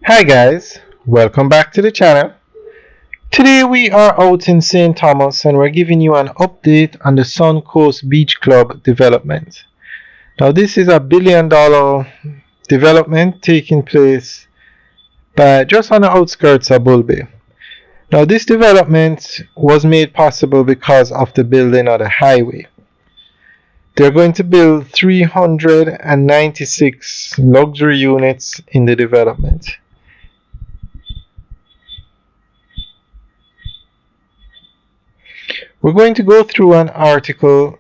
Hi guys, welcome back to the channel. Today we are out in St. Thomas and we're giving you an update on the Suncoast Beach Club development. Now this is a $1 billion development taking place just on the outskirts of Bull Bay. Now this development was made possible because of the building of the highway. They're going to build 396 luxury units in the development. We're going to go through an article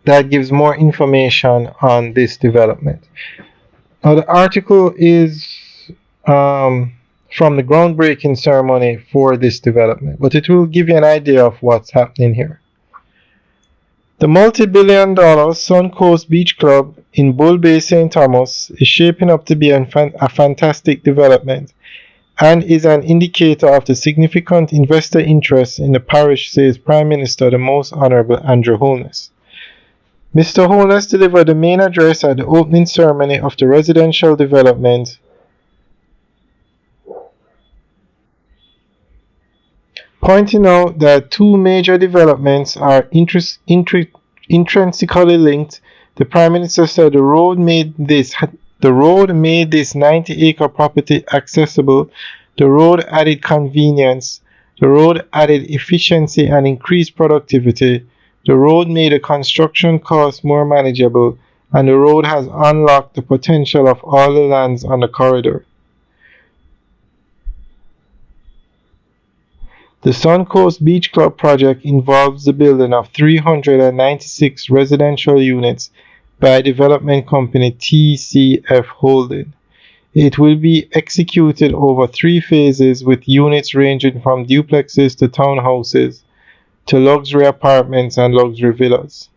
that gives more information on this development. Now, the article is from the groundbreaking ceremony for this development, but it will give you an idea of what's happening here. The multi-billion-dollar Suncoast Beach Club in Bull Bay, St. Thomas is shaping up to be a fantastic development and is an indicator of the significant investor interest in the parish, says Prime Minister the Most Honourable Andrew Holness. Mr. Holness delivered the main address at the opening ceremony of the residential development, pointing out that two major developments are intrinsically linked. The Prime Minister said the road made this 90-acre property accessible. The road added convenience. The road added efficiency and increased productivity. The road made the construction costs more manageable, and the road has unlocked the potential of all the lands on the corridor. The Suncoast Beach Club project involves the building of 396 residential units by development company TCF Holding. It will be executed over 3 phases with units ranging from duplexes to townhouses to luxury apartments and luxury villas.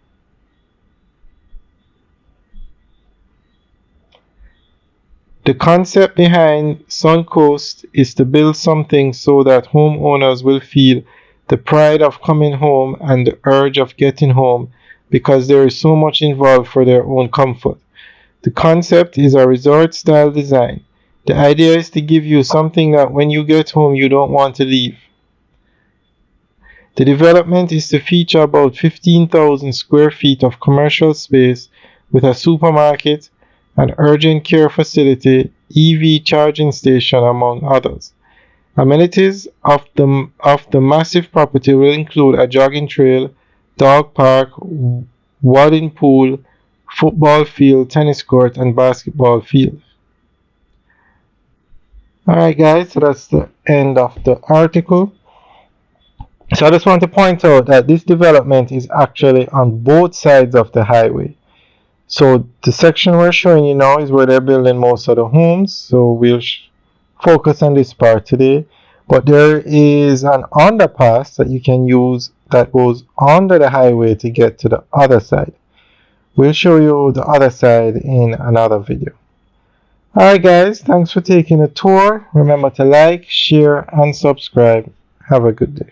The concept behind Suncoast is to build something so that homeowners will feel the pride of coming home and the urge of getting home because there is so much involved for their own comfort. The concept is a resort-style design. The idea is to give you something that when you get home you don't want to leave. The development is to feature about 15,000 square feet of commercial space with a supermarket, an urgent care facility, EV charging station, among others. Amenities of the massive property will include a jogging trail, dog park, wading pool, football field, tennis court, and basketball field. Alright guys, so that's the end of the article. So I just want to point out that this development is actually on both sides of the highway. So the section we're showing you now is where they're building most of the homes. So we'll focus on this part today. But there is an underpass that you can use that goes under the highway to get to the other side. We'll show you the other side in another video. Alright guys, thanks for taking a tour. Remember to like, share, and subscribe. Have a good day.